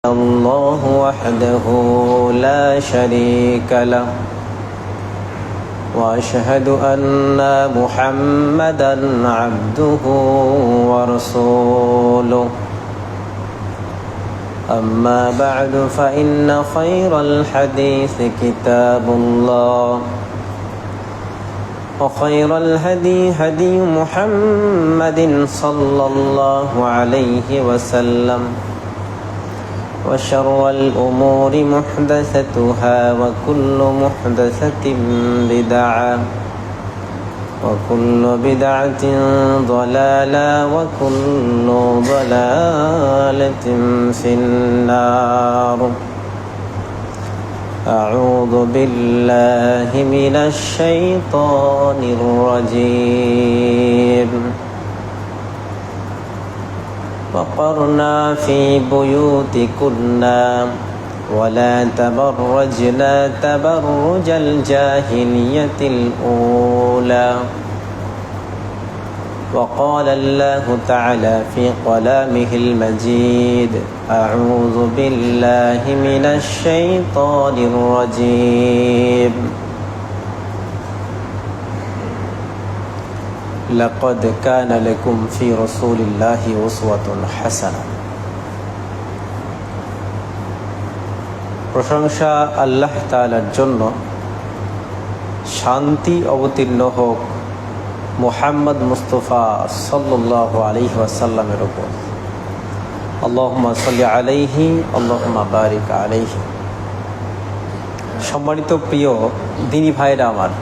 الله وحده لا شريك له وأشهد أن محمدا عبده ورسوله أما بعد فإن خير الحديث كتاب الله وخير الهدي هدي محمد صلى الله عليه وسلم وشر الأمور محدثتها وكل محدثة بدعة وكل بدعة ضلالة وكل ضلالة في النار أعوذ بالله من الشيطان الرجيم وقرنا في بيوتكنا ولا تبرجنا تبرج الجاهلية الأولى وقال الله تعالى في كلامه المجيد أعوذ بالله من الشيطان الرجيم لقد كان لكم في رسول الله أسوة حسنة প্রশংসা আল্লাহ তাআলার জন্য, শান্তি অবতীর্ণ হোক মুহাম্মদ মুস্তাফা সাল্লাল্লাহু আলাইহি ওয়াসাল্লামের উপর। আল্লাহুম্মা সাল্লি আলাইহি আল্লাহুম্মা বারিক আলাইহি। সম্মানিত প্রিয় দিনী ভাইরা আমার,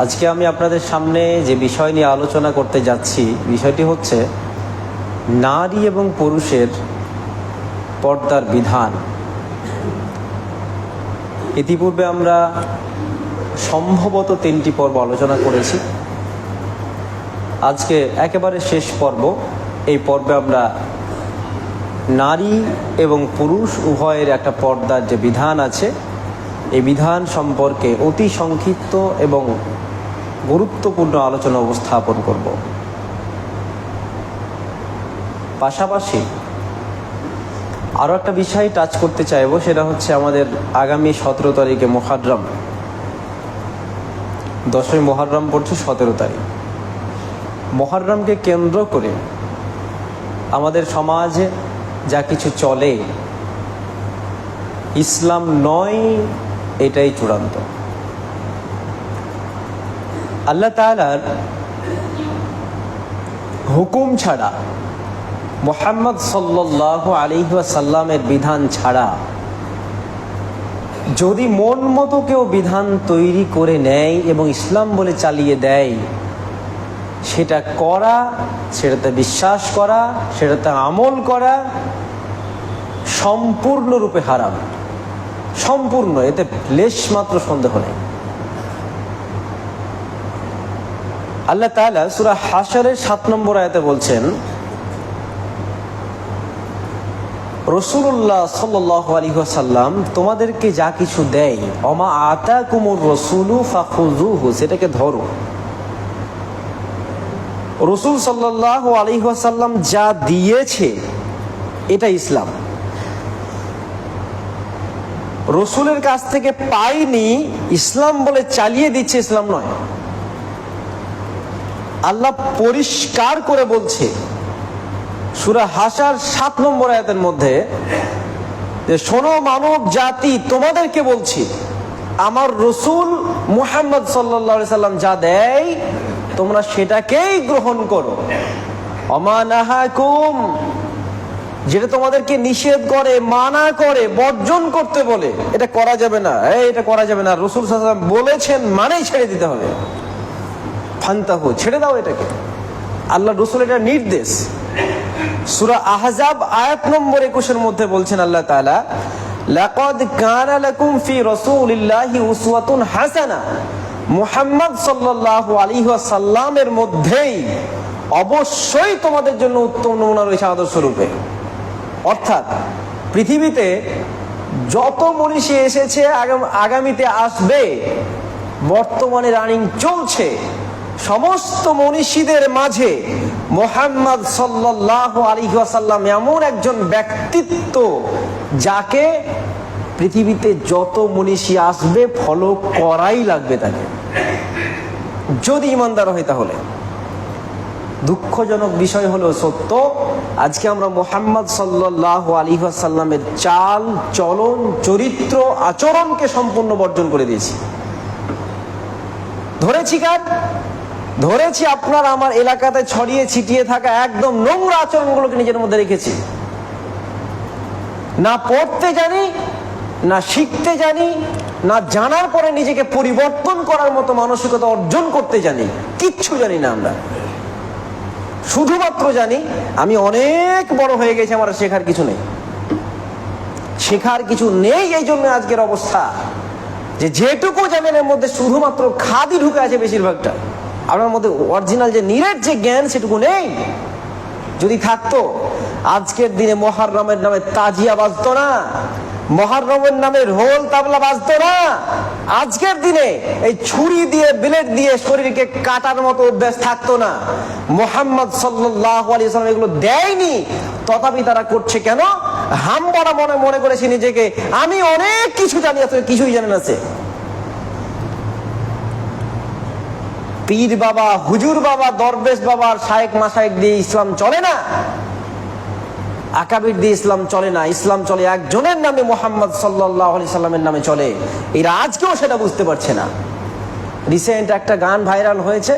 আজকে আমি আপনাদের সামনে যে বিষয় নিয়ে আলোচনা করতে যাচ্ছি, বিষয়টি হচ্ছে নারী এবং পুরুষের পর্দার বিধান। ইতিপূর্বে আমরা সম্ভবত 3টি পর্ব আলোচনা করেছি। আজকে একেবারে শেষ পর্ব। এই পর্বে আমরা নারী এবং পুরুষ উভয়ের একটা পর্দার যে বিধান আছে, এই বিধান সম্পর্কে অতি সংক্ষিপ্ত এবং গুরুত্বপূর্ণ আলোচনা উপস্থাপন করব। পাশাপাশি আরও একটা বিষয় টাচ করতে চাইব, সেটা হচ্ছে আমাদের আগামী 17 তারিখে মুহররম, 10ই মুহররম পড়ছে 17 তারিখ। মুহররমকে কেন্দ্র করে আমাদের সমাজে যা কিছু চলে, ইসলাম নয় এটাই চূড়ান্ত। আল্লাহ তাআলার হুকুম ছাড়া, মুহাম্মদ সাল্লাল্লাহু আলাইহি ওয়াসাল্লামের বিধান ছাড়া যদি মন মতো কেউ বিধান তৈরি করে নেয় এবং ইসলাম বলে চালিয়ে দেয়, সেটা করা, সেটাতে বিশ্বাস করা, সেটাতে আমল করা সম্পূর্ণরূপে হারাম, সম্পূর্ণ, এতে লেশ মাত্র সন্দেহ নেই। আল্লাহ তাআলা সূরা হাশরের 7 নম্বর আয়াতে বলছেন, রাসূলুল্লাহ সাল্লাল্লাহু আলাইহি ওয়াসাল্লাম তোমাদেরকে যা কিছু দেয়, ওমা আতাকুমুর রাসূলু ফাখুযুহু, সেটাকে ধরো। রাসূল সাল্লাল্লাহু আলাইহি ওয়াসাল্লাম যা দিয়েছে এটা ইসলাম। রাসূলের কাছ থেকে পাইনি, ইসলাম বলে চালিয়ে দিচ্ছে, ইসলাম নয়। আল্লাহ পরিষ্কার করে বলছে সূরা হাশর 7 নম্বর আয়াতের মধ্যে যে শোনো মানব জাতি, তোমাদেরকে বলছি আমার রাসূল মুহাম্মদ সাল্লাল্লাহু আলাইহি সাল্লাম যা দেয় তোমরা সেটাকেই গ্রহণ করো। ওমা নাহাকুম, যেটা তোমাদেরকে নিষেধ করে, মানা করে, বর্জন করতে বলে, এটা করা যাবে না, এটা করা যাবে না, রাসূল সাল্লাল্লাহু আলাইহি ওয়াসাল্লাম বলেছেন মানেই ছেড়ে দিতে হবে। ফান্তাহু, ছেড়ে দাও এটাকে, আল্লাহ রাসূল এটা নির্দেশ। সূরা আহজাব আয়াত নম্বর 21 মধ্যে বলছেন আল্লাহ তাআলা, লাকাদ কানা লাকুম ফি রাসূলিল্লাহি উসওয়াতুন হাসানাহ, মুহাম্মদ সাল্লাল্লাহু আলাইহি ওয়াসাল্লামের মধ্যেই অবশ্যই তোমাদের জন্য উত্তম নমুনা রয়েছে আদর্শ রূপে। অর্থাৎ পৃথিবীতে যত মনীষী এসেছে, আগামীতে আসবে, বর্তমানে রানিং চলছে, সমস্ত মনীষীদের মাঝে মুহাম্মদ সাল্লাল্লাহু আলাইহি ওয়াসাল্লাম এমন একজন ব্যক্তিত্ব যাকে পৃথিবীতে যত মনীষী আসবে ফলো করাই লাগবে তাকে, যদি ইমানদার হয়। তাহলে দুঃখজনক বিষয় হলো সত্য, আজকে আমরা মুহাম্মদ সাল্লাল্লাহু আলাইহি ওয়াসাল্লামের চাল চলন চরিত্র আচরণকে সম্পূর্ণ বর্জন করে দিয়েছি। ধরেছি কার? ধরেছি আপনার আমার এলাকাতে ছড়িয়ে ছিটিয়ে থাকা একদম নোংরা আচরণগুলোকে নিজের মধ্যে রেখেছি। না পড়তে জানি, না শিখতে জানি, না জানার পরে নিজেকে পরিবর্তন করার মতো মানসিকতা অর্জন করতে জানি, কিচ্ছু জানি না আমরা। শুধুমাত্র জানি আমি অনেক বড় হয়ে গেছি, আমার শেখার কিছু নেই, শেখার কিছু নেই। এই জন্য আজকের অবস্থা যে যেটুকু জানেন এর মধ্যে শুধুমাত্র খাদি ঢুকে আছে বেশিরভাগটা। আপনার মধ্যে অরিজিনাল যে নিরেট যে জ্ঞান সেটুকু নেই। যদি থাকতো আজকের দিনে মুহররমের নামে তাজিয়া বাজতো না, মুহররমের নামে রোল তাবলা বাজতো না, আজকের দিনে এই ছুরি দিয়ে ব্লেড দিয়ে শরীরকে কাটার মতো অভ্যাস থাকতো না। মুহাম্মদ সাল্লাল্লাহু আলাইহি ওয়াসাল্লাম এগুলো দেয়নি, তথাপি তারা করছে কেন? হামবাড়া মনে করেছে নিজেকে, আমি অনেক কিছু জানি, আসলে কিছুই জানেন আছে। পীর বাবা, হুজুর বাবা, দরবেশ বাবা, শায়েখ মাশায়েখ দিয়ে ইসলাম চলে না, আকাবির দিয়ে ইসলাম চলে না। ইসলাম চলে একজনের নামে, মুহাম্মদ সাল্লাল্লাহু আলাইহি সাল্লামের নামে চলে। এরা আজকেও সেটা বুঝতে পারছে না। রিসেন্ট একটা গান ভাইরাল হয়েছে,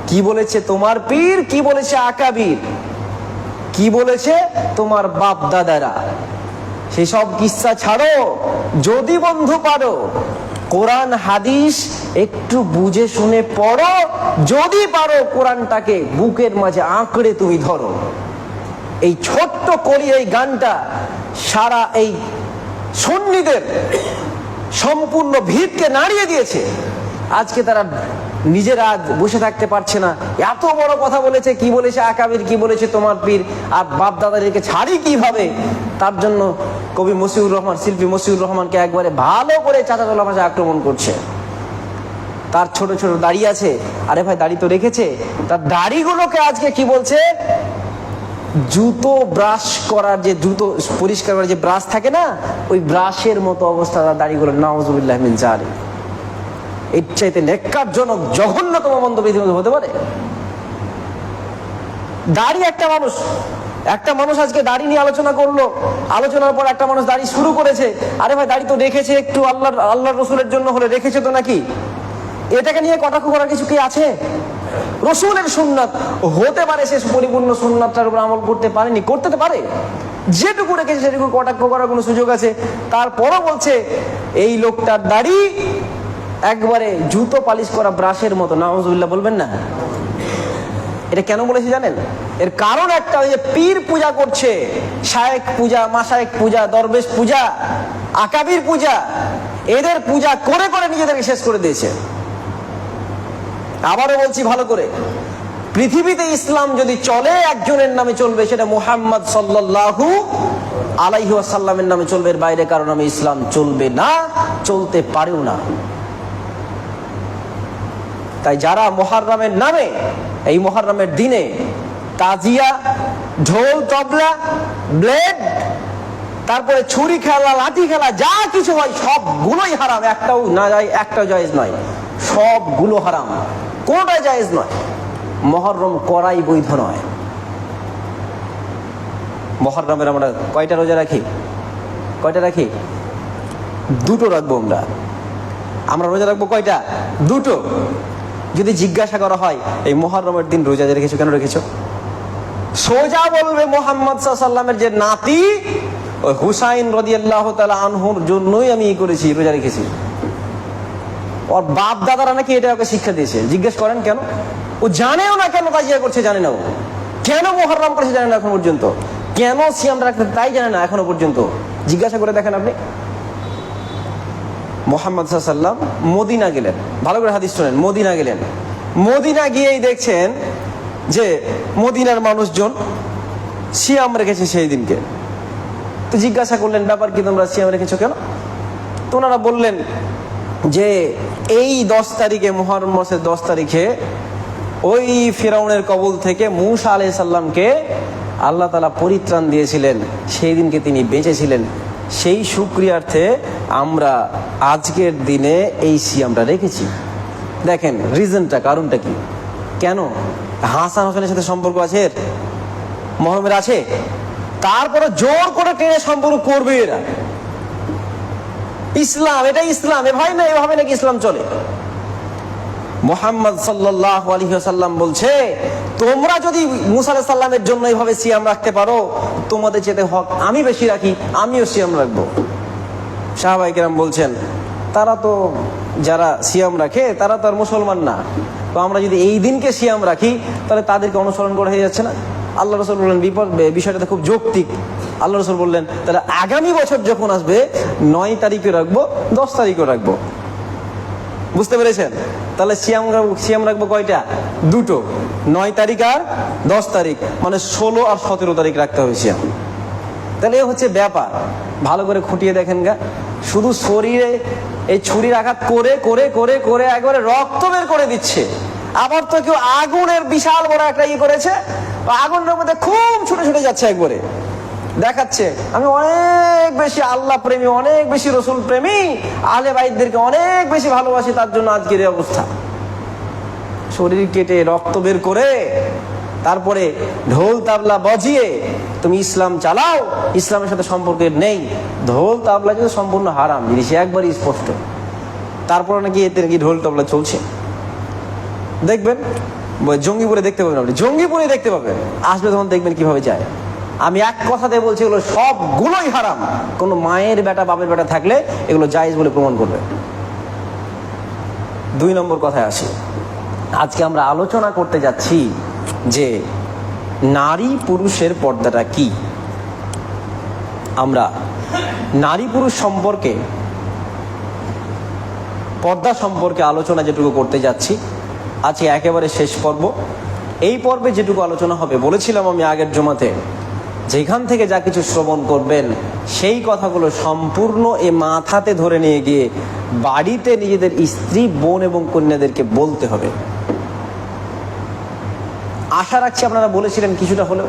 কি বলেছে তোমার পীর, কি বলেছে আকাবির, কি বলেছে তোমার বাপ দাদারা। সেসব কিচ্ছা ছাড়ো, যদি বন্ধু পারো কোরআন হাদিস একটু বুঝে শুনে পড়ো, যদি পারো কোরআনটাকে বুকের মাঝে আঁকড়ে তুমি ধরো। এই ছোট্ট কলি এই গানটা সারা এই সুন্নিদের সম্পূর্ণ ভিতকে নাড়িয়ে দিয়েছে। আজকে তারা নিজেরা বসে থাকতে পারছে না, এত বড় কথা বলেছে, কি বলেছে আকাবির, কি বলেছে তোমার পীর, আর বাপ দাদাদেরকে ছাড়ি কিভাবে। তার জন্য কবি মশিউর রহমান, শিল্পী মশিউর রহমানকে একবারে ভালো করে চাচাতলা ভাষায় আক্রমণ করছে। তার ছোট ছোট দাড়ি আছে, আরে ভাই দাড়ি তো রেখেছে, তার দাড়িগুলোকে আজকে কি বলছে, জুতো ব্রাশ করার যে জুতো পরিষ্কার করার যে ব্রাশ থাকে না, ওই ব্রাশের মতো অবস্থা তার দাড়িগুলো। নাউজুবিল্লাহ মিন যালিক। এর চাইতে নেক্কারজনক জঘন্যতম মন্তব্য পৃথিবীতে হতে পারে? দাড়ি একটা মানুষ আজকে দাড়ি নিয়ে আলোচনা করলো, আলোচনার পর একটা মানুষ দাড়ি শুরু করেছে, আরে ভাই দাড়ি তো রেখেছে একটু আল্লাহ রসুলের জন্য হলে রেখেছে তো নাকি, এটাকে নিয়ে কটাক্ষ করার কিছু কি আছে? রসুলের সুন্নাত হতে পারে সে পরিপূর্ণ সুন্নাতটার উপর আমল করতে পারেনি, করতে তো পারে, যেটুকু রেখেছে সেটুকু কটাক্ষ করার কোনো সুযোগ আছে? তারপরও বলছে এই লোকটার দাড়ি একবারে জুতো পালিশ করা ব্রাশের মতো। নাউজুবিল্লাহ বলবেন না? এটা কেন বলেছে জানেন? এর কারণ একটা, ওই যে পীর পূজা করছে, শায়েখ পূজা, মাশায়েখ পূজা, দরবেশ পূজা, আকাবির পূজা, এদের পূজা করে করে নিজেদেরকে শেষ করে দিয়েছে। আবারও বলছি ভালো করে, পৃথিবীতে ইসলাম যদি চলে একজনের নামে চলবে, সেটা মুহাম্মদ সাল্লাল্লাহু আলাইহি ওয়াসাল্লামের নামে চলবে, এর বাইরে কারো নামে ইসলাম চলবে না, চলতে পারেও না। তাই যারা মুহররমের নামে, এই মুহররমের দিনে তাজিয়া, ঢোল তবলা, ব্লেড, তারপরে ছুরি খেলা, লাঠি খেলা, যা কিছু হয় সবগুলোই হারাম, একটাও না যায়, একটাও জায়েজ নয়, সবগুলো হারাম, কোনটাই জায়েজ নয়। মুহররম করাই বৈধ নয়। মুহররমের আমরা কয়টা রোজা রাখি? কয়টা রাখি? দুটো রাখবো আমরা রোজা রাখবো কয়টা? দুটো। যদি জিজ্ঞাসা করা হয় এই মুহররমের দিন রোজা রেখেছো কেন রেখেছো, সোজা বলবে মুহাম্মদ সাল্লাল্লাহু আলাইহি ওয়াসাল্লামের যে নাতি ওই হুসাইন রাদিয়াল্লাহু তাআলা আনহুর জন্যই আমি করেছি, রোজা রেখেছি। ওর বাপ দাদারা নাকি এটা ওকে শিক্ষা দিয়েছে। জিজ্ঞেস করেন কেন? ও জানেও না কেন তাজিয়া করছে, জানে না, ও কেন মুহররম করেছে জানে না এখন পর্যন্ত, কেন সিয়াম রাখতে তাই জানে না এখনো পর্যন্ত। জিজ্ঞাসা করে দেখেন আপনি। মুহাম্মদ সাল্লাল্লাহু আলাইহি ওয়াসাল্লাম মদিনা গেলেন, ভালো করে হাদিস শুনেন, মদিনা গেলেন, মদিনা গিয়েই দেখছেন যে মদিনার মানুষজন সিয়াম রেখেছে সেই দিনকে। তো জিজ্ঞাসা করলেন ব্যাপার কি, তোমরা সিয়াম রেখেছো কেন? তো ওনারা বললেন যে এই 10 তারিখে, মুহররম মাসের 10 তারিখে ওই ফিরাউনের কবল থেকে মূসা আলাইহিস সালামকে আল্লাহ তাআলা পরিত্রাণ দিয়েছিলেন, সেই দিনকে তিনি বেঁচেছিলেন। সেই শুকরিয়ার্থে আমরা আজকের দিনে এই সিয়ামটা রেখেছি। দেখেন রিজনটা, কারণটা কি, কেন? হাসান হোসেনের সাথে সম্পর্ক আছে এর, মহরমের আছে, তারপরে জোর করে টেনে সম্পর্ক করবে এরা। ইসলাম, এটা ইসলাম, এ ভাই না এভাবে নাকি ইসলাম চলে? মুহাম্মদ সাল্লাল্লাহু আলাইহি ওয়াসাল্লাম বলছে, তোমরা যদি মুসা আলাইহিস সালামের জন্য এইভাবে সিয়াম রাখতে পারো, তোমাদের চেয়ে হক আমি বেশি রাখি, আমিও সিয়াম রাখবো। সাহাবায়ে কেরাম বলছেন, তারা তো যারা সিয়াম রাখে তারা তো আর মুসলমান না, তো আমরা যদি এই দিনকে সিয়াম রাখি তাহলে তাদেরকে অনুসরণ করা হয়ে যাচ্ছে না? আল্লাহ রাসূল বললেন, বিষয়টা খুব যৌক্তিক। আল্লাহ রাসূল বললেন, তাহলে আগামী বছর যখন আসবে 9 তারিখে রাখবো, 10 তারিখে রাখবো। বুঝতে পেরেছেন? তাহলে সিয়াম রাখবো কয়টা? দুটো, 9 তারিখ আর 10 তারিখ, মানে 16 আর 17 তারিখ রাখতে হবে সিয়াম। তাহলে এ হচ্ছে ব্যাপার। ভালো করে খুঁটিয়ে দেখেন গা, শুধু শরীরে এই ছুরির আঘাত করে করে করে করে একবারে রক্ত বের করে দিচ্ছে। আবার তো কেউ আগুনের বিশাল বড় একটা করেছে, আগুনের মধ্যে খুব ছুটে ছুটে যাচ্ছে, একবারে দেখাচ্ছে আমি অনেক বেশি আল্লাহ প্রেমী, অনেক বেশি রসুল প্রেমী, আলে বাইতদেরকে অনেক বেশি ভালোবাসি, তার জন্য আজকের এই অবস্থা। শরীর কেটে রক্ত বের করে তারপরে ঢোল তাবলা বাজিয়ে তুমি ইসলাম চালাও, ইসলামের সাথে সম্পর্কের নেই। ঢোল তাবলা কিন্তু সম্পূর্ণ হারাম জিনিস, একবারই স্পষ্ট। তারপরে নাকি এতে নাকি ঢোল তাবলা চলছে। দেখবেন জঙ্গিপুরে দেখতে পাবেন, আপনি জঙ্গিপুরে দেখতে পাবেন, আসবে তখন দেখবেন কিভাবে যায়। আমি এক কথাতে বলছি, এগুলো সবগুলোই হারাম। কোনো মায়ের বেটা বাপের বেটা থাকলে এগুলো জায়েজ বলে প্রমাণ করবে। 2 নম্বর কথায় আসি। আজকে আমরা আলোচনা করতে যাচ্ছি যে নারী পুরুষের পর্দাটা কি। আমরা নারী পুরুষ সম্পর্কে, পর্দা সম্পর্কে আলোচনা যেটুকু করতে যাচ্ছি, আজকে একেবারে শেষ পর্ব। এই পর্বে যেটুকু আলোচনা হবে, বলেছিলাম আমি আগের জমাতে, যেখান থেকে যা কিছু শ্রবণ করবেন সেই কথাগুলো সম্পূর্ণ এ মাথাতে ধরে নিয়ে গিয়ে বাড়িতে নিজেদের স্ত্রী, বোন এবং কন্যাদেরকে বলতে হবে। আশা রাখছি আপনারা বলেছিলেন কিছুটা হলেও,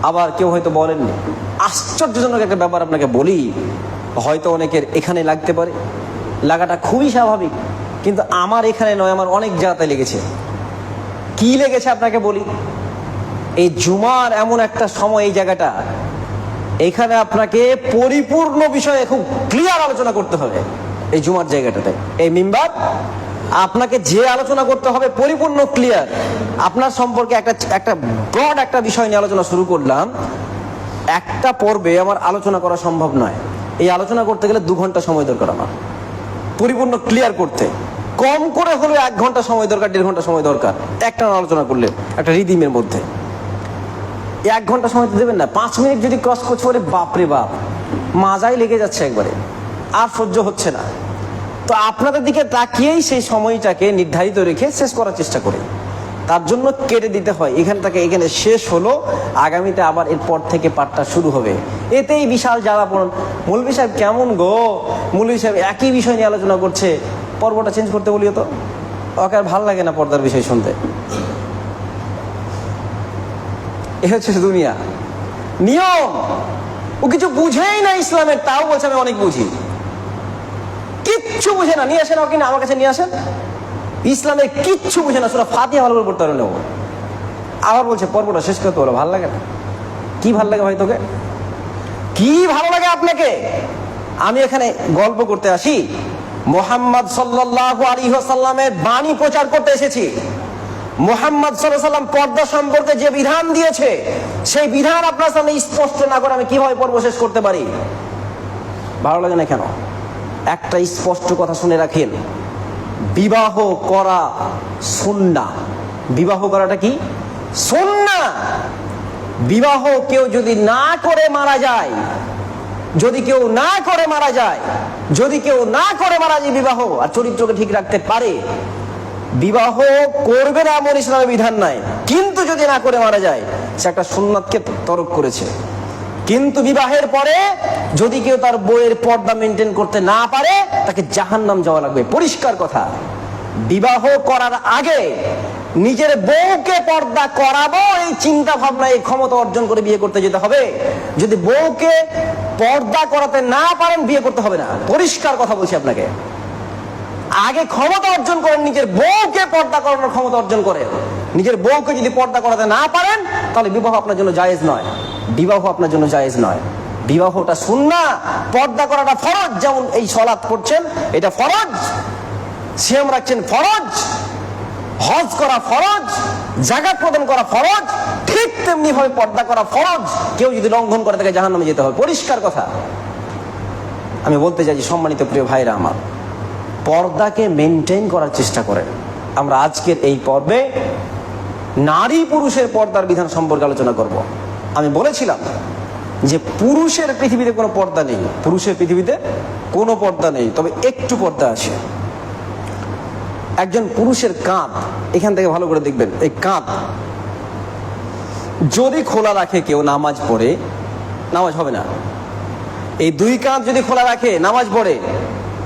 আবার কেউ হয়তো বলেননি। আশ্চর্যজনক একটা ব্যাপার আপনাকে বলি, হয়তো অনেকের এখানে লাগতে পারে, লাগাটা খুবই স্বাভাবিক, কিন্তু আমার এখানে নয়, আমার অনেক জায়গাতে লেগেছে। কি লেগেছে আপনাকে বলি। এই জুমার এমন একটা সময়, এই জায়গাটা, এখানে আপনাকে পরিপূর্ণ বিষয়ে খুব ক্লিয়ার আলোচনা করতে হবে। এই জুমার জায়গাটাতে, এই মিম্বার, আপনাকে যে আলোচনা করতে হবে পরিপূর্ণ ক্লিয়ার। আপনার সম্পর্কে একটা ব্রড একটা বিষয় নিয়ে আলোচনা শুরু করলাম, একটা পর্বে আমার আলোচনা করা সম্ভব নয়। এই আলোচনা করতে গেলে 2 ঘন্টা সময় দরকার আমার, পরিপূর্ণ ক্লিয়ার করতে। কম করে হলেও 1 ঘন্টা সময় দরকার, 1.5 ঘন্টা সময় দরকার একটা আলোচনা করলে, একটা রিদিমের মধ্যে। 1 ঘন্টা সময় তো দেবেন না, 5 মিনিট যদি ক্রস করছে, ওরে বাপরে বাপ, মাজাই লেগে যাচ্ছে একবারে, আর সহ্য হচ্ছে না। তো আপনাদের দিকে তাকিয়েই সেই সময়টাকে নির্ধারিত রেখে শেষ করার চেষ্টা করি। তার জন্য কেটে দিতে হয়, এখান থেকে এখানে শেষ হলো, আগামীতে আবার এরপর থেকে পাঠটা শুরু হবে। এতেই বিশাল জ্বালা পড়ুন, মৌলভী সাহেব কেমন গো, মৌলভী সাহেব একই বিষয় নিয়ে আলোচনা করছে, পর্বটা চেঞ্জ করতে বলিও তো। ওকে আর ভাল লাগে না পর্দার বিষয় শুনতে। এ হচ্ছে দুনিয়া, নিয়ম। ও কিছু বুঝেই না ইসলামের, তাও বলছে আমি অনেক বুঝি। কিচ্ছু বুঝে না, নিয়ে আসেন কিনা আমার কাছে নিয়ে আসেন। ইসলামের কিচ্ছু বুঝে না, সূরা ফাতিহা ভালো করে পড়তে পারে না। আবার বলছে পর্বটা শেষ করতে বলো, ভালো লাগে না। কি ভালো লাগে ভাই তোকে, কি ভালো লাগে আপনাকে? আমি এখানে গল্প করতে আসি, মুহাম্মদ সাল্লাল্লাহু আলাইহি ওয়াসাল্লামের বাণী প্রচার করতে এসেছি। মুহাম্মদ সাল্লাল্লাহু আলাইহি ওয়াসাল্লাম পর্দা সম্পর্কে যে বিধান দিয়েছে, সেই বিধান আপনার সামনে স্পষ্ট না করে আমি কিভাবে পর্ব শেষ করতে পারি? ভালো লাগে না কেন? একটা স্পষ্ট কথা শুনে রাখেন, বিবাহ করা সুন্নাহ। বিবাহ করাটা কি? সুন্নাহ। বিবাহ কেউ যদি না করে মারা যায়, যদি কেউ না করে মারা যায়, যদি কেউ না করে মারা যায় বিবাহ, আর চরিত্রকে ঠিক রাখতে পারে, বিবাহ করবে না এমন ইসলামের বিধান নাই। কিন্তু যদি না করে মারা যায়, সে একটা সুন্নাতকে তরক করেছে। কিন্তু বিবাহের পরে যদি কেউ তার বউয়ের পর্দা মেনটেন করতে না পারে, তাকে জাহান্নাম যাওয়া লাগবে। পরিষ্কার কথা। বিবাহ করার আগে নিজের বউকে পর্দা করাবো এই চিন্তা ভাবনা, এই ক্ষমতা অর্জন করে বিয়ে করতে যেতে হবে। যদি বউকে পর্দা করাতে না পারেন, বিয়ে করতে হবে না। পরিষ্কার কথা বলছি আপনাকে। আগে ক্ষমতা অর্জন করেন, নিজের বউকে পর্দা করানোর ক্ষমতা অর্জন করেন। নিজের বউকে যদি পর্দা করাতে না পারেন, তাহলে বিবাহ আপনার জন্য জায়েজ নয়। বিবাহ আপনার জন্য জায়েজ নয়। বিবাহটা সুন্নাহ, পর্দা করাটা ফরজ। যেমন এই সালাত পড়ছেন, এটা ফরজ। সিয়াম রাখছেন, ফরজ। হজ করা ফরজ, যাকাত প্রদান করা ফরজ। ঠিক তেমনি ভাবে পর্দা করা ফরজ। কেউ যদি লঙ্ঘন করে, তাকে জাহান্নামে যেতে হবে। পরিষ্কার কথা। আমি বলতে চাই, সম্মানিত প্রিয় ভাইরা আমার, পর্দাকে মেনটেন করার চেষ্টা করেন। আমরা আজকের এই পর্বে নারী পুরুষের পর্দার বিধান সম্পর্কে আলোচনা করব। আমি বলেছিলাম যে পুরুষের পৃথিবীতে কোনো পর্দা নেই। পুরুষের পৃথিবীতে কোনো পর্দা নেই, তবে একটু পর্দা আছে। একজন পুরুষের কাঁধ, এখান থেকে ভালো করে দেখবেন, এই কাঁধ যদি খোলা রাখে কেউ নামাজ পড়ে, নামাজ হবে না। এই দুই কাঁধ যদি খোলা রাখে নামাজ পড়ে,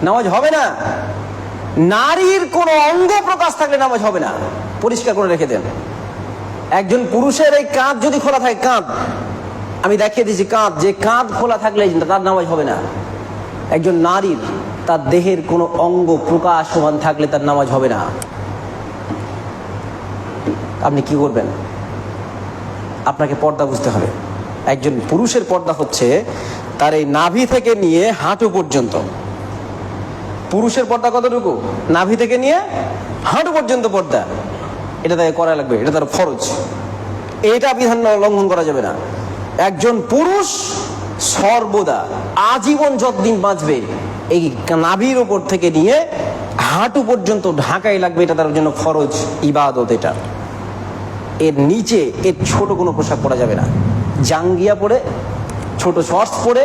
নামাজ হবে না। নারীর কোনো অঙ্গ প্রকাশ থাকলে নামাজ হবে না। পরিষ্কার করে রেখে দেন। একজন পুরুষের এই কাঁধ যদি খোলা থাকে, কাঁধ আমি দেখিয়ে দিয়েছি, কাঁধ, যে কাঁধ খোলা থাকলে তার নামাজ হবে না। একজন নারীর তার দেহের কোনো অঙ্গ প্রকাশমান থাকলে তার নামাজ হবে না। আপনি কি করবেন? আপনাকে পর্দা বুঝতে হবে। একজন পুরুষের পর্দা হচ্ছে তার এই নাভি থেকে নিয়ে হাঁটু পর্যন্ত। পুরুষের পর্দা কতটুকু? নাভি থেকে নিয়ে হাঁটু পর্যন্ত পর্দা। এটা তাকে করা লাগবে, এটা তার ফরজ। এটা বিধান লঙ্ঘন করা যাবে না। একজন পুরুষ সর্বদা আজীবন যতদিন বাঁচবে, এই নাভির ওপর থেকে নিয়ে হাঁটু পর্যন্ত ঢাকাই লাগবে। এটা তার জন্য ফরজ ইবাদত। এটা এর নিচে এর ছোট কোনো পোশাক পরা যাবে না। জাঙ্গিয়া পরে, ছোট শর্টস পরে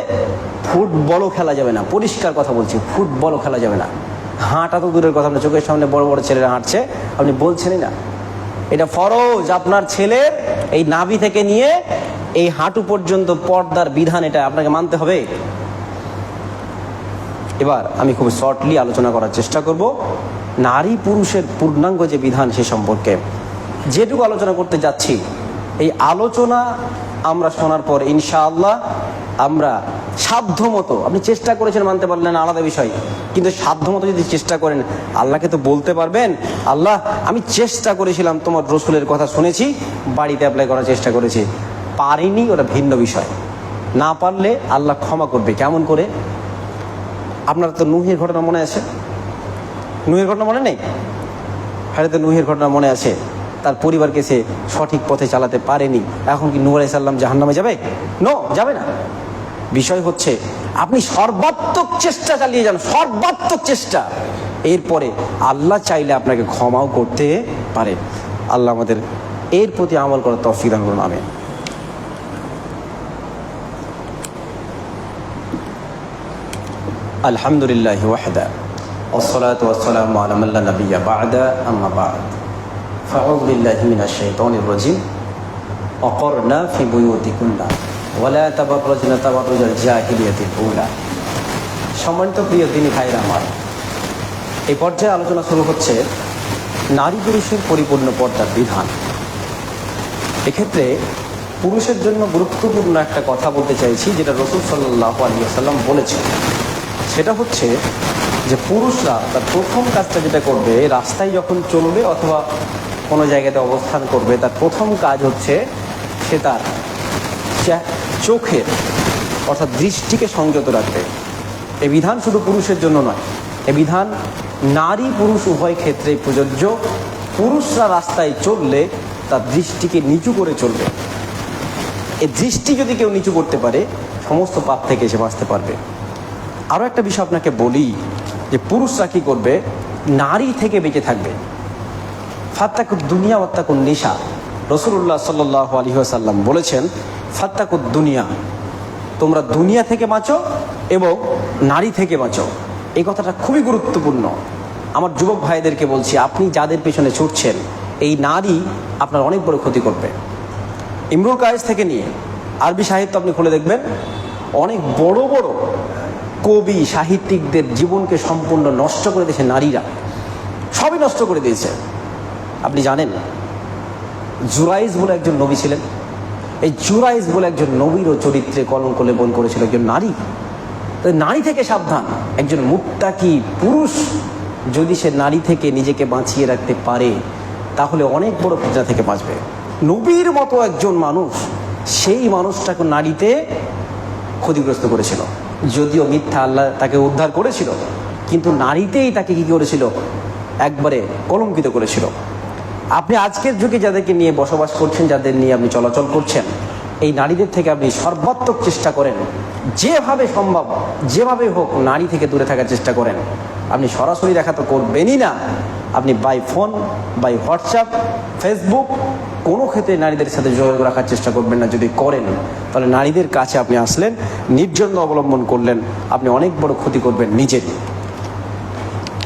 ফুটবলও খেলা যাবে না। পরিষ্কার কথা বলছি, ফুটবলও খেলা যাবে না। হাঁটা তো দূরের কথা, আপনার চোখের সামনে বড় বড় ছেলেরা হাঁটছে, আপনি বলছেনই না। এটা ফরজ। আপনার ছেলের এই নাভি থেকে নিয়ে এই হাঁটু পর্যন্ত পর্দার বিধান, এটা আপনাকে মানতে হবে। এবার আমি খুব শর্টলি আলোচনা করার চেষ্টা করব নারী পুরুষের পূর্ণাঙ্গ যে বিধান সে সম্পর্কে। যেটুকু আলোচনা করতে যাচ্ছি, এই আলোচনা আমরা শোনার পর ইনশাআল্লাহ আমরা সাধ্যমতো, আপনি চেষ্টা করেছেন মানতে পারলেন আলাদা বিষয়, কিন্তু সাধ্যমতো যদি চেষ্টা করেন, আল্লাহকে তো বলতে পারবেন, আল্লাহ আমি চেষ্টা করেছিলাম, তোমার রসুলের কথা শুনেছি, বাড়িতে অ্যাপ্লাই করার চেষ্টা করেছি, পারিনি, ওটা ভিন্ন বিষয়। না পারলে আল্লাহ ক্ষমা করবে। কেমন করে? আপনার তো নূহের ঘটনা মনে আছে? নূহের ঘটনা মনে নেই? হযরত নূহের ঘটনা মনে আছে। তার পরিবারকে সে সঠিক পথে চালাতে পারেনি। এখন কি নূহ আলাইহিস সালাম জাহান্নামে যাবে? নো, যাবে না। বিষয় হচ্ছে আপনি সর্বাত্মক চেষ্টা চালিয়ে যান, সর্বাত্মক চেষ্টা। এরপরে আল্লাহ চাইলে আপনাকে ক্ষমাও করতে পারে। আল্লাহ আমাদের এর প্রতি আমল করার তৌফিক দান করুন। আমিন। আলহামদুলিল্লাহ ওয়াহদা والصلاة والسلام على من لا نبي بعد أما بعد فأعوذ بالله من الشيطان الرجيم وقرنا في بيوتكن ولا تبرجن تبرج الجاهلية الأولى। সম্মানিত প্রিয় দিনী ভাইরা আমার, এই পর্যায়ে আলোচনা শুরু হচ্ছে নারী পুরুষের পরিপূর্ণ পর্দার বিধান। এক্ষেত্রে পুরুষের জন্য গুরুত্বপূর্ণ একটা কথা বলতে চাইছি, যেটা রাসূল সাল্লাল্লাহু আলাইহি ওয়াসাল্লাম বলেছেন। সেটা হচ্ছে যে পুরুষরা তার প্রথম কাজটা যেটা করবে, রাস্তায় যখন চলবে অথবা কোনো জায়গাতে অবস্থান করবে, তার প্রথম কাজ হচ্ছে সে তার চোখের অর্থাৎ দৃষ্টিকে সংযত রাখবে। এ বিধান শুধু পুরুষের জন্য নয়, এ বিধান নারী পুরুষ উভয় ক্ষেত্রেই প্রযোজ্য। পুরুষরা রাস্তায় চললে তার দৃষ্টিকে নিচু করে চলবে। এই দৃষ্টি যদি কেউ নিচু করতে পারে, সমস্ত পাপ থেকে সে বাঁচতে পারবে। আরও একটা বিষয় আপনাকে বলি, যে পুরুষরা কি করবে? নারী থেকে বেঁচে থাকবে। ফাত্তাকুদ দুনিয়া ওয়াত্তাকুন নিসা। রাসূলুল্লাহ সাল্লাল্লাহু আলাইহি ওয়াসাল্লাম বলেছেন, ফাত্তাকুদ দুনিয়া, তোমরা দুনিয়া থেকে বাঁচো এবং নারী থেকে বাঁচো। এই কথাটা খুবই গুরুত্বপূর্ণ। আমার যুবক ভাইদেরকে বলছি, আপনি যাদের পেছনে ছুটছেন, এই নারী আপনার অনেক বড় ক্ষতি করবে। ইমরুল কায়েস থেকে নিয়ে আরবি সাহিত্য আপনি খুলে দেখবেন, অনেক বড় বড় কবি সাহিত্যিকদের জীবনকে সম্পূর্ণ নষ্ট করে দিয়েছে নারীরা, সবই নষ্ট করে দিয়েছে। আপনি জানেন জুরাইজ বলে একজন নবী ছিলেন, এই জুরাইজ বলে একজন নবীরও চরিত্রে কলঙ্ক লেপন করেছিল একজন নারী। তো নারী থেকে সাবধান। একজন মুত্তাকি পুরুষ যদি সে নারী থেকে নিজেকে বাঁচিয়ে রাখতে পারে তাহলে অনেক বড় ফিতনা থেকে বাঁচবে। নবীর মতো একজন মানুষ সেই মানুষটাকে নারীতে ক্ষতিগ্রস্ত করেছিল, যদিও মিথ্যা আল্লাহ তাকে উদ্ধার করেছিল, কিন্তু নারীতেই তাকে কি করেছিল, একবারে কলঙ্কিত করেছিল। আপনি আজকের যুগে যাদেরকে নিয়ে বসবাস করছেন, যাদের নিয়ে আপনি চলাচল করছেন, এই নারীদের থেকে আপনি সর্বাত্মক চেষ্টা করেন, যেভাবে সম্ভব যেভাবে হোক নারী থেকে দূরে থাকার চেষ্টা করেন। আপনি সরাসরি দেখা তো করবেনই না, আপনি by phone, by WhatsApp, Facebook, কোনো ক্ষেত্রে নারীদের সাথে যোগাযোগ রাখার চেষ্টা করবেন না। যদি করেন তাহলে নারীদের কাছে আপনি আসলেন, নির্জন্য অবলম্বন করলেন, আপনি অনেক বড় ক্ষতি করবেন নিজের।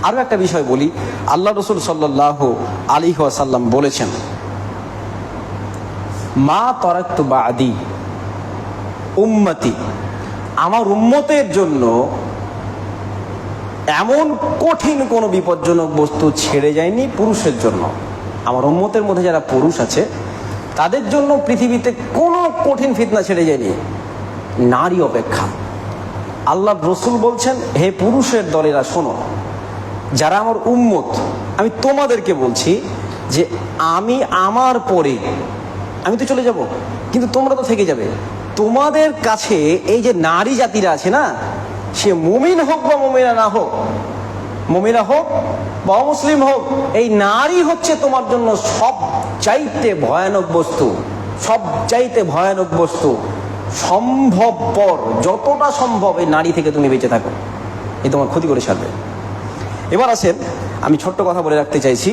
আরও একটা বিষয় বলি, আল্লাহ রসুল সাল্লাল্লাহু আলাইহি ওয়াসাল্লাম বলেছেন, মা তারাকতু বাদি উম্মতি, আমার উম্মতের জন্য এমন কঠিন কোনো বিপজ্জনক বস্তু ছেড়ে যায়নি পুরুষের জন্য। আমার উম্মতের মধ্যে যারা পুরুষ আছে তাদের জন্য পৃথিবীতে কোনো কঠিন ফিতনা ছেড়ে যায়নি নারী অপেক্ষা। আল্লাহ রসুল বলছেন, হে পুরুষের দলেরা শোনো, যারা আমার উম্মত, আমি তোমাদেরকে বলছি যে আমি আমার পরে আমি তো চলে যাব, কিন্তু তোমরা তো থেকে যাবে। তোমাদের কাছে এই যে নারী জাতিরা আছে না, সে মুমিন হোক বা মুমিনা না হোক, মুমিনা হোক বা মুসলিম হোক, এই নারী হচ্ছে তোমার জন্য সব চাইতে ভয়ানক বস্তু, সব চাইতে ভয়ানক বস্তু। সম্ভবপর যতটা সম্ভব এই নারী থেকে তুমি বেঁচে থাকো, এই তোমার ক্ষতি করে ছাড়বে। এবার আসেন, আমি ছোট্ট কথা বলে রাখতে চাইছি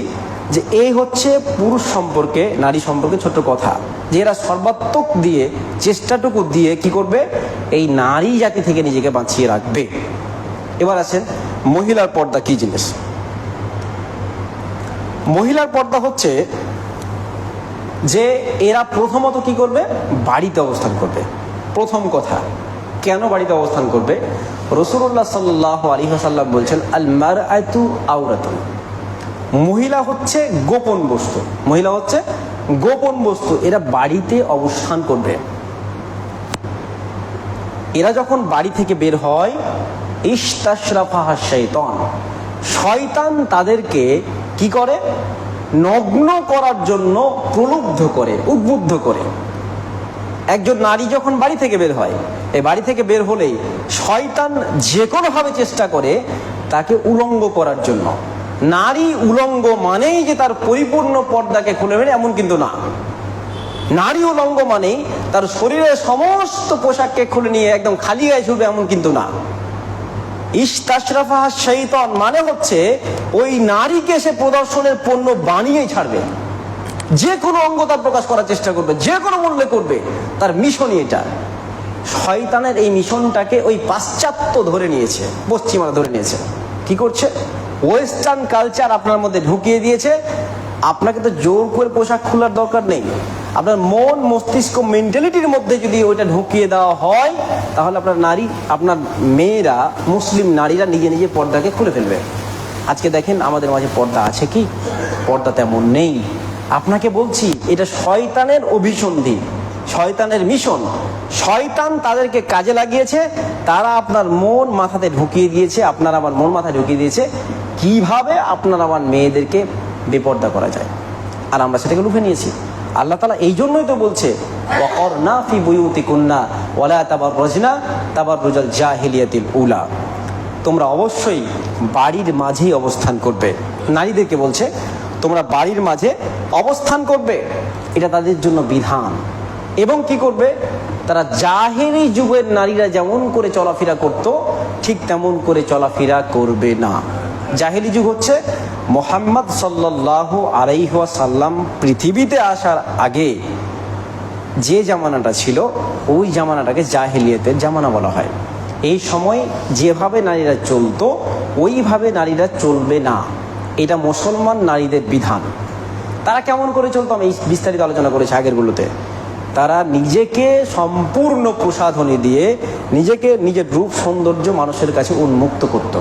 যে এই হচ্ছে পুরুষ সম্পর্কে নারী সম্পর্কে ছোট্ট কথা, যে এরা সর্বাত্মক দিয়ে চেষ্টাটুকু দিয়ে কি করবে, এই নারী জাতি থেকে নিজেকে বাঁচিয়ে রাখবে। এবার আসেন, মহিলার পর্দা কি জিনিস। মহিলার পর্দা হচ্ছে যে এরা প্রথমত কি করবে, বাড়িতে অবস্থান করবে। প্রথম কথা, কেন বাড়িতে অবস্থান করবে? রাসূলুল্লাহ সাল্লাল্লাহু আলাইহি ওয়াসাল্লাম বলছেন, আল মারআতু আওরাতুন, মহিলা হচ্ছে গোপন বস্তু, মহিলা হচ্ছে গোপন বস্তু। এরা বাড়িতে অবস্থান করবে। এরা যখন বাড়ি থেকে বের হয়, ইস্তাশরাফাহা শাইতান, শয়তান তাদেরকে কি করে, নগ্ন করার জন্য প্রলুব্ধ করে, উদ্বুদ্ধ করে। একজন নারী যখন বাড়ি থেকে বের হয়, এই বাড়ি থেকে বের হলেই শয়তান যে কোনোভাবে চেষ্টা করে তাকে উলঙ্গ করার জন্য। নারী উলঙ্গ মানেই যে তার পরিপূর্ণ পর্দাকে খুলে ফেলে এমন কিন্তু না। নারী উলঙ্গ মানেই তার শরীরের সমস্ত পোশাককে খুলে নিয়ে একদম খালি গায়ে ছুটবে এমন কিন্তু না। ইস্তাশরাফাহা শাইতান মানে হচ্ছে ওই নারীকে সে প্রদর্শনের পণ্য বানিয়েই ছাড়বে, যে কোনো অঙ্গ তার প্রকাশ করার চেষ্টা করবে, যে কোনো মূল্যে করবে। তার মিশনই এটা। শয়তানের এই মিশনটাকে ওই পাশ্চাত্য ধরে নিয়েছে, পশ্চিমারা ধরে নিয়েছে। কি করছে, ওয়েস্টার্ন কালচার আপনার মধ্যে ঢুকিয়ে দিয়েছে। আপনাকে তো জোর করে পোশাক খোলার দরকার নেই, আপনার মন মস্তিষ্ক মেন্টালিটির মধ্যে যদি ওইটা ঢুকিয়ে দেওয়া হয় তাহলে আপনার নারী, আপনার মেয়েরা, মুসলিম নারীরা নিজে নিজে পর্দাকে খুলে ফেলবে। আজকে দেখেন আমাদের মাঝে পর্দা আছে কি? পর্দা তেমন নেই। আপনাকে বলছি এটা শয়তানের অভিসন্ধি, শয়তানের মিশন। শয়তান তাদেরকে কাজে লাগিয়েছে, তারা আপনার মন মাথাতে ঢুকিয়ে দিয়েছে, আপনার আমার মন মাথায় ঢুকিয়ে দিয়েছে কিভাবে আপনার আমার মেয়েদেরকে বেপর্দা করা যায়, আর আমরা সেটাকে লুফে নিয়েছি। আল্লাহ তাআলা এই জন্যই তো বলছে, ওয়াকরনা ফি বুয়ুতিকুন্না ওয়ালা তাবাররাজনা তাবাররুজাল জাহিলিয়াতিল উলা, তোমরা অবশ্যই বাড়ির মাঝেই অবস্থান করবে। নারীদেরকে বলছে তোমরা বাড়ির মাঝে অবস্থান করবে, এটা তাদের জন্য বিধান। এবং কি করবে, তারা জাহেলি যুগের নারীরা যেমন করে চলাফেরা করত ঠিক তেমন করে চলাফেরা করবে না। জাহেলি যুগ হচ্ছে মুহাম্মদ সাল্লাল্লাহু আলাইহি ওয়াসাল্লাম পৃথিবীতে আসার আগে যে জামানাটা ছিল ওই জামানাটাকে জাহেলিয়াতের জামানা বলা হয়। এই সময় যেভাবে নারীরা চলতো ওইভাবে নারীরা চলবে না, এটা মুসলমান নারীদের বিধান। তারা কেমন করে চলতো আমি বিস্তারিত আলোচনা করেছি আগেরগুলোতে। তারা নিজেকে সম্পূর্ণ প্রসাধনী দিয়ে নিজেকে নিজের রূপ সৌন্দর্য মানুষের কাছে উন্মুক্ত করত,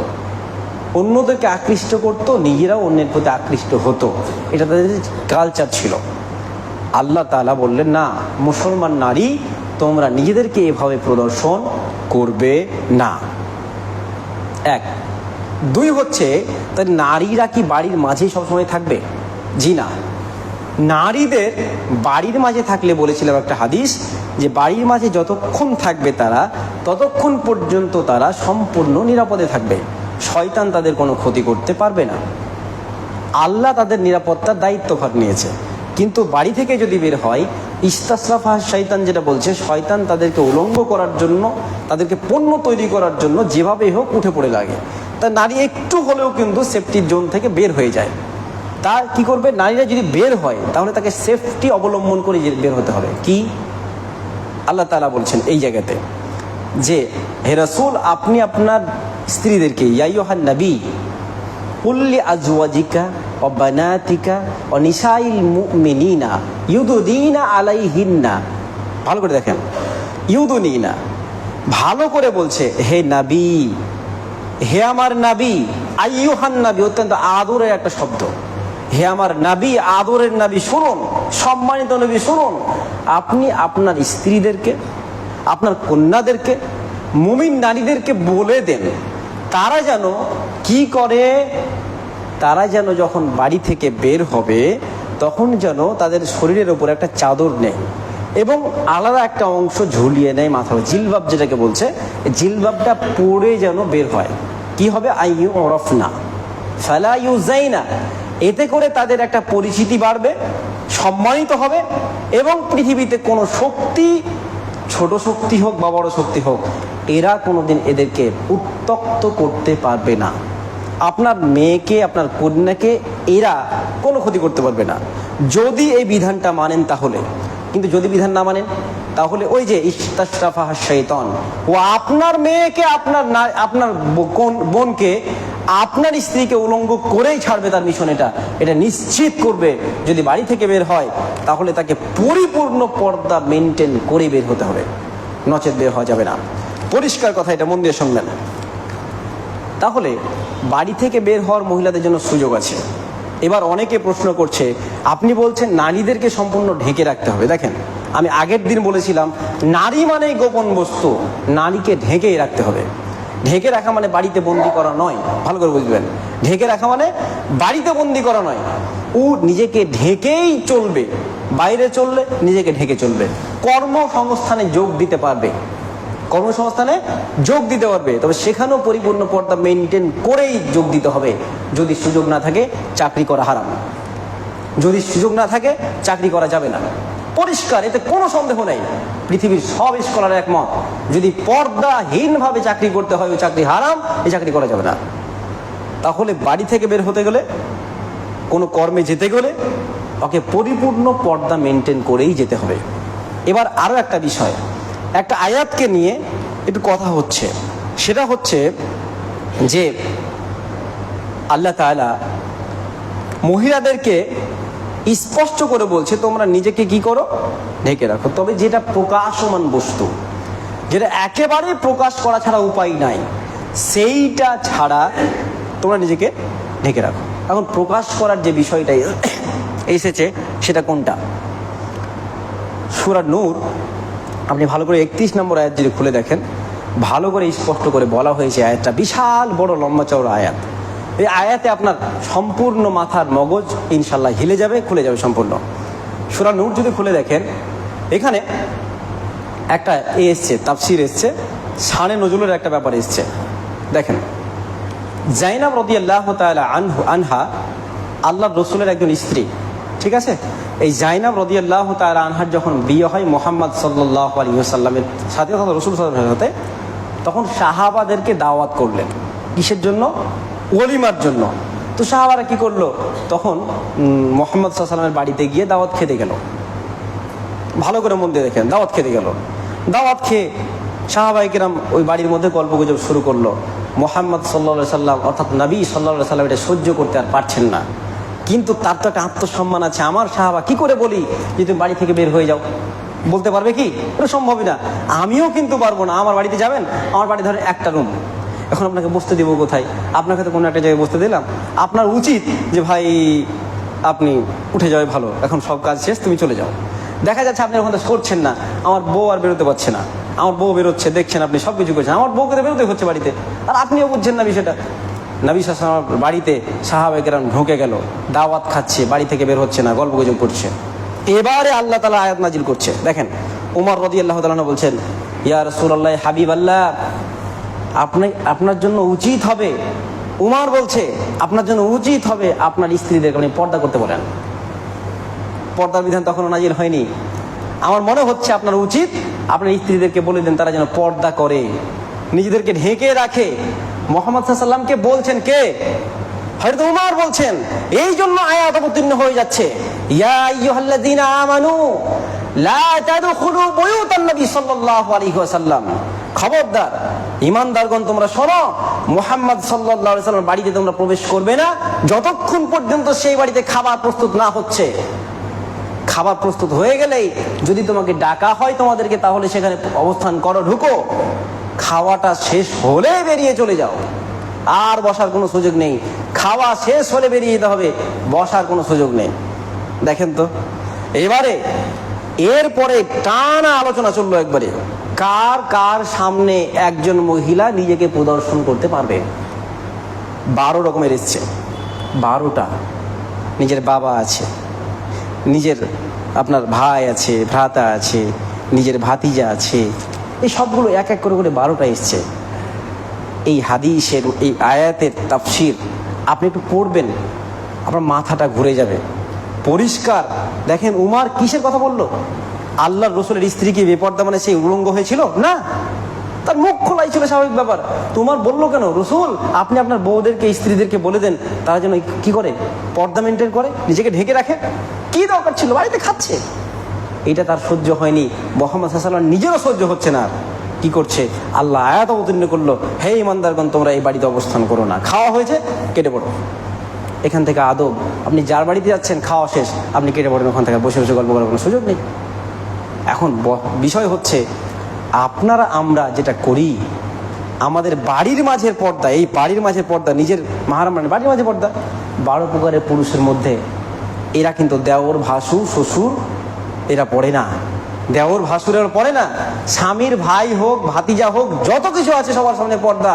অন্যদেরকে আকৃষ্ট করত, নিজেরাও অন্যের প্রতি আকৃষ্ট হতো। এটা তাদের কালচার ছিল। আল্লাহ তাআলা বললেন, না, মুসলমান নারী তোমরা নিজেদেরকে এভাবে প্রদর্শন করবে না। এক। দুই হচ্ছে, তাই নারীরা কি বাড়ির মাঝেই সবসময় থাকবে? জি না। নারীদের বাড়ির মাঝে থাকলে, বলেছিলাম একটা হাদিস, যে বাড়ির মাঝে যতক্ষণ থাকবে তারা, ততক্ষণ পর্যন্ত তারা সম্পূর্ণ নিরাপদে থাকবে। শয়তান তাদের কোনো ক্ষতি করতে পারবে না। আল্লাহ তাদের নিরাপত্তার দায়িত্বভার নিয়েছে। কিন্তু বাড়ি থেকে যদি বের হয়, ইস্তাসরাফা শয়তান যেটা বলছে, শয়তান তাদেরকে উলঙ্গ করার জন্য, তাদেরকে পণ্য তৈরি করার জন্য যেভাবে হোক উঠে পড়ে লাগে। তা নারী একটু হলেও কিন্তু সেফটির জোন থেকে বের হয়ে যায়। তা কি করবে? নারীরা যদি বের হয় তাহলে তাকে সেফটি অবলম্বন করে বের হতে হবে। কি? আল্লাহ তাআলা বলছেন এই জায়গাতে যে, হে রাসূল, আপনি আপনার স্ত্রীদেরকে, ইয়া আইয়ুহান নবী কুল্লি আজওয়াজিকা ওয়া বানাতিকা ওয়া নিসাইল মুমিনিনা ইউদুনিনা আলাইহিন্না, ভালো করে দেখেন, ইউদুনিনা, ভালো করে বলছে, হে নবী, হে আমার নবী। আইয়ুহান নবী অত্যন্ত আদরের একটা শব্দ। হে আমার নবী, আদরের নবী, শুনুন, সম্মানিত নবী, শুনুন, আপনি আপনার স্ত্রীদেরকে, আপনার কন্যাদেরকে, মুমিন নারীদেরকে বলে দেন, তারা যেন কি করে, তারা যেন যখন বাড়ি থেকে বের হবে তখন যেন তাদের শরীরের ওপর একটা চাদর নেয় এবং আলাদা একটা অংশ ঝুলিয়ে নেয় মাথায়, জিলবাব যেটাকে বলছে, জিলবাবটা পরে যেন বের হয়। কি হবে? আইয়ু ওরফনা ফালা ইউজাইনা, এতে করে তাদের একটা পরিচিতি বাড়বে, সম্মানিত হবে এবং পৃথিবীতে কোনো শক্তি, ছোট শক্তি হোক বা বড় শক্তি হোক, এরা কোনোদিন এদেরকে উত্তক্ত করতে পারবে না। আপনার মেয়েকে, আপনার কন্যাকে এরা কোনো ক্ষতি করতে পারবে না যদি এই বিধানটা মানেন তাহলে। কিন্তু যদি বিধান না মানেন তাহলে ওই যে ইস্তাসরাফা শয়তান, ও আপনার মেয়েকে, আপনার বোনকে, আপনার স্ত্রীকে উলঙ্গ করেই ছাড়বে তার মিশন। এটা নিশ্চিত করবে যদি বাড়ি থেকে বের হয় তাহলে তাকে পরিপূর্ণ পর্দা মেনটেন করে বের হতে হবে, নচেত বের হওয়া যাবে না। পরিষ্কার কথা, এটা মন দিয়ে শুনবেন। তাহলে বাড়ি থেকে বের হওয়ার মহিলাদের জন্য সুযোগ আছে। এবার অনেকে প্রশ্ন করছে, আপনি বলছেন নারীদেরকে সম্পূর্ণ ঢেকে রাখতে হবে। দেখেন, আমি আগের দিন বলেছিলাম, নারী মানেই গোপন বস্তু, নারীকে ঢেকেই রাখতে হবে। ঢেকে রাখা মানে বাড়িতে বন্দি করা নয়, ভালো করে বুঝবেন। ঢেকে রাখা মানে বাড়িতে বন্দি করা নয়, ও নিজেকে ঢেকেই চলবে, বাইরে চললে নিজেকে ঢেকে চলবে, কর্মসংস্থানে যোগ দিতে পারবে, কর্মসংস্থানে যোগ দিতে পারবে, তবে সেখানেও পরিপূর্ণ পর্দা মেনটেন করেই যোগ দিতে হবে। যদি সুযোগ না থাকে চাকরি করা হারাম, যদি সুযোগ না থাকে চাকরি করা যাবে না, পরিষ্কার, এতে কোনো সন্দেহ নেই। পৃথিবীর সব স্কলার একমত, যদি পর্দাহীনভাবে চাকরি করতে হয় ওই চাকরি হারাম, এই চাকরি করা যাবে না। তাহলে বাড়ি থেকে বের হতে গেলে, কোনো কর্মে যেতে গেলে ওকে পরিপূর্ণ পর্দা মেনটেন করেই যেতে হবে। এবার আরও একটা বিষয়, একটা আয়াতকে নিয়ে একটু কথা হচ্ছে, সেটা হচ্ছে যে আল্লাহ তাআলা মহিলাদেরকে স্পষ্ট করে বলছে, তোমরা নিজেকে কি করো? ঢেকে রাখো। তবে যেটা প্রকাশমান বস্তু, যেটা একেবারে প্রকাশ করা ছাড়া উপায় নাই, সেইটা ছাড়া তোমরা নিজেকে ঢেকে রাখো। এখন প্রকাশ করার যে বিষয়টা এসেছে সেটা কোনটা? সূরা নূর, আপনি ভালো করে 31 নম্বর আয়াত যদি খুলে দেখেন, ভালো করে স্পষ্ট করে বলা হয়েছে। আয়াতটা বিশাল বড় লম্বা চওড়া আয়াত। এই আয়াতে আপনার সম্পূর্ণ মাথার মগজ ইনশাল্লাহ হিলে যাবে, খুলে যাবে সম্পূর্ণ। সূরা নূর যদি খুলে দেখেন, এখানে একটা এসছে, তাফসীর এসছে, শানে নজুলের একটা ব্যাপার এসছে। দেখেন, জাইনাব রাদিয়াল্লাহু তাআলা আনহা আল্লাহর রাসূলের একজন স্ত্রী, ঠিক আছে? এই জাইনাব রাদিয়াল্লাহু তাআলা আনহার যখন বিয়ে হয় মুহাম্মদ সাল্লাল্লাহু আলাইহি ওয়াসাল্লামের সাথে, তখন রাসূল সাল্লাল্লাহু আলাইহি ওয়াসাল্লামের সাথে, তখন সাহাবাদেরকে দাওয়াত করলেন। কিসের জন্য? ওলিমার জন্য। তো সাহাবারা কি করলো? তখন মুহাম্মদ সাল্লাল্লাহু আলাইহি ওয়াসাল্লামের বাড়িতে গিয়ে দাওয়াত খেতে গেল। ভালো করে মন দিয়ে দেখেন, দাওয়াত খেতে গেল। দাওয়াত খেয়ে সাহাবায়ে কেরাম ওই বাড়ির মধ্যে গল্পগুজব শুরু করলো। মুহাম্মদ সাল্লাল্লাহু আলাইহি ওয়াসাল্লাম অর্থাৎ নবী সাল্লাল্লাহু আলাইহি ওয়াসাল্লাম এটা সহ্য করতে আর পারছেন না, কিন্তু তার তো একটা আত্মসম্মান আছে। আমার সাহাবা কি করে বলি যে তুমি বাড়ি থেকে বের হয়ে যাও, বলতে পারবে কি? এটা সম্ভবই না। আমিও কিন্তু পারবো না। আমার বাড়িতে যাবেন, আমার বাড়ি ধরেন একটা রুম, এখন আপনাকে বসতে দিব কোথায়? আপনাকে তো কোনো একটা জায়গায় বসতে দিলাম, আপনার উচিত যে ভাই আপনি উঠে যাওয়াই ভালো, এখন সব কাজ শেষ, তুমি চলে যাও। দেখা যাচ্ছে আপনি ওখানে করছেন না, আমার বউ আর বেরোতে পারছে না, আমার বউ বেরোচ্ছে, দেখছেন আপনি সব কিছু করছেন, আমার বউকে তো বেরোতে হচ্ছে বাড়িতে, আর আপনিও বুঝছেন না বিষয়টা। নবী সাল্লাল্লাহু আলাইহি ওয়াসাল্লাম বাড়িতে সাহাবায়ে কেরাম ঢুকে গেল, দাওয়াত খাচ্ছে, বাড়ি থেকে বের হচ্ছে না, গল্প গুজব করছে। এবারে আল্লাহ তাআলা আয়াত নাজিল করছে, দেখেন উমর রাদিয়াল্লাহু তাআলা আনহু বলছেন, ইয়া রাসূলুল্লাহ, হাবিবাল্লাহ, আপনার জন্য উচিত হবে, উমর বলছে আপনার জন্য উচিত হবে আপনার স্ত্রীদেরকে আপনি পর্দা করতে বলেন। পর্দার বিধান তখনও নাজিল হয়নি। আমার মনে হচ্ছে আপনার উচিত আপনার স্ত্রীদেরকে বলে দেন তারা যেন পর্দা করে, নিজেদেরকে ঢেকে রাখে। মুহাম্মদ সাল্লাল্লাহু আলাইহি ওয়াসাল্লামকে বলছেন কে? হযরত উমর বলছেন। এই জন্য আয়াত অবতীর্ণ হয়ে যাচ্ছে, ইয়া আইয়ুহাল্লাযীনা আমানু লা তাদখুলু বুয়ুতান নবী সাল্লাল্লাহু আলাইহি ওয়াসাল্লাম, খবরদার ঈমানদারগণ তোমরা শোনো, মুহাম্মদ সাল্লাল্লাহু আলাইহি ওয়াসাল্লামের বাড়িতে তোমরা প্রবেশ করবে না যতক্ষণ পর্যন্ত সেই বাড়িতে খাবার প্রস্তুত না হচ্ছে। খাবার প্রস্তুত হয়ে গেলেই যদি তোমাকে ডাকা হয় তোমাদেরকে, তাহলে সেখানে অবস্থান করো, ঢুকো, খাওয়াটা শেষ হলে বেরিয়ে চলে যাও, আর বসার কোনো সুযোগ নেই। খাওয়া শেষ হলে বেরিয়ে যেতে হবে, বসার কোনো সুযোগ নেই। দেখেন তো, এবারে এরপরে টানা আলোচনা চললো একবারে, কার কার সামনে একজন মহিলা নিজেকে প্রদর্শন করতে পারবে। 12 রকমের এসছে, 12টা। নিজের বাবা আছে, নিজের আপনার ভাই আছে, ভ্রাতা আছে, নিজের ভাতিজা আছে, এই সবগুলো এক এক করে 12টা এসছে। এই হাদিসের এই আয়াতের তাফসীর আপনি একটু পড়বেন, আপনার মাথাটা ঘুরে যাবে পরিষ্কার। দেখেন উমর কিসের কথা বললো? আল্লাহর রাসূলের স্ত্রী কি বেপর্দা মানে সেই উলঙ্গ হয়েছিল না, তার মুখ খোলাই ছিল, স্বাভাবিক ব্যাপার। তোমার বললো কেন রাসূল আপনি আপনার বউদেরকে, স্ত্রীদেরকে বলে দেন তারা যেন কি করে, পর্দা মেনটেন করে, নিজেকে ঢেকে রাখে। কি দরকার ছিল, বাড়িতে খাচ্ছে। এটা তার সহ্য হয়নি, মুহাম্মদ সাল্লাল্লাহু আলাইহি ওয়াসাল্লাম নিজেরও সহ্য হচ্ছে না। কি করছে? আল্লাহ আয়াত অবতীর্ণ করলো, হে ঈমানদারগণ তোমরা এই বাড়িতে অবস্থান করো না, খাওয়া হয়েছে কেটে পড়ো। এখান থেকে আদব, আপনি যার বাড়িতে যাচ্ছেন খাওয়া শেষ, আপনি কেটে পড়েন, ওখান থেকে বসে বসে গল্প করার কোনো সুযোগ নেই। এখন বিষয় হচ্ছে আপনারা আমরা যেটা করি, আমাদের বাড়ির মাঝের পর্দা, এই বাড়ির মাঝের পর্দা, নিজের মাহারাম মানে বাড়ির মাঝে পর্দা, 12 প্রকারের পুরুষের মধ্যে এরা কিন্তু দেওর, ভাসুর, শ্বশুর এরা পড়ে না। দেওর ভাসুরের পড়ে না, স্বামীর ভাই হোক, ভাতিজা হোক, যত কিছু আছে সবার সামনে পর্দা,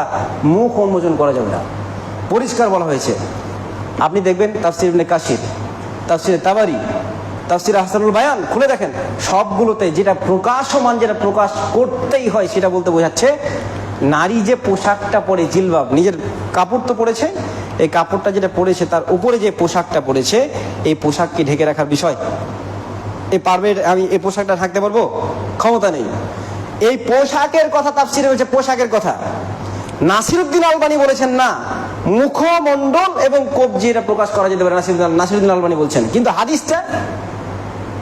মুখ উন্মোচন করা যাবে না, পরিষ্কার বলা হয়েছে। আপনি দেখবেন তাফসীর ইবনে কাসির, তাফসীর তাবারি, তাফসীর আহসানুল বায়ান খুলে দেখেন, সবগুলোতে যেটা প্রকাশমান, যেটা প্রকাশ করতেই হয় সেটা বলতে বোঝাচ্ছে নারী যে পোশাকটা পরে, জিলবাব, নিজের কাপড় তো পরেছে, এই কাপড়টা যেটা পরেছে তার উপরে যে পোশাকটা পরেছে, এই পোশাককে ঢেকে রাখার বিষয়। এই পারবে, আমি এই পোশাকটা থাকতে পারবো? ক্ষমতা নেই। এই পোশাকের কথা তাফসীরে বলছে, পোশাকের কথা। নাসিরউদ্দিন আলবানী বলেছেন না, মুখমণ্ডল এবং কবজি এটা প্রকাশ করা যেতে পারে, নাসিরউদ্দিন আলবানী বলছেন। কিন্তু হাদিসটা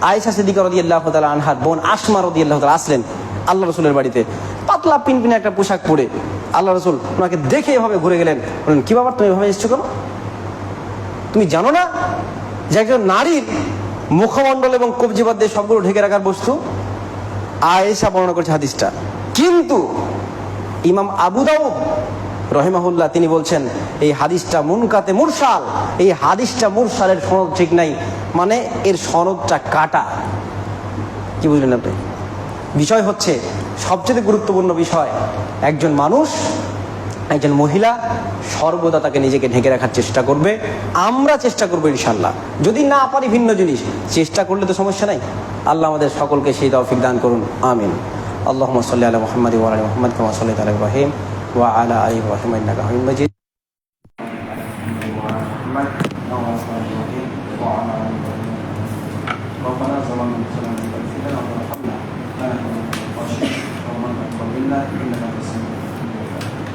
আয়েশা সিদ্দিকা রাদিয়াল্লাহু তাআলা আনহার বোন আসমা রাদিয়াল্লাহু তাআলা আসলেন আল্লাহ রাসূলের বাড়িতে, পাতলা পিনপিনে একটা পোশাক পরে। আল্লাহ রাসূল ওনাকে দেখে এভাবে ঘুরে গেলেন, বলেন কি বাবা তুমি এভাবে এসেছো কেন? তুমি জানো না যে একজন নারীর মুখমণ্ডল এবং কবজি বাদ দিয়ে সবগুলো ঢেকে রাখার বস্তু? আয়েশা বর্ণনা করছে হাদিসটা। কিন্তু ইমাম আবু দাউদ রহিমাহুল্লাহ তিনি বলছেন এই হাদিসটা মুনকাতে মুরসাল, এই হাদিসটা মুরসালের সনদ ঠিক নাই, মানে এর সনদটা কাটা। কি বুঝলেন আপনি? বিষয় হচ্ছে সবচেয়ে গুরুত্বপূর্ণ বিষয়, একজন মানুষ, একজন মহিলা সর্বদা তাকে নিজেকে ঢেকে রাখার চেষ্টা করবে। আমরা চেষ্টা করবো ইনশাল্লাহ, যদি না পারি ভিন্ন জিনিস, চেষ্টা করলে তো সমস্যা নাই। আল্লাহ আমাদের সকলকে সেই তৌফিক দান করুন, আমিন। আল্লাহুম্মা সাল্লি আলা মুহাম্মাদ ওয়া আলা মুহাম্মাদ কামা সাল্লাইতা আলা ইব্রাহিম ওয়া আলা আলি ইব্রাহিম ইন্নাকা হামিদুম মাজিদ। ربنا ظلمنا انفسنا وان لم تغفر لنا وترحمنا لنكونن من الخاسرين اللهم تقبل منا انك انت السميع العليم.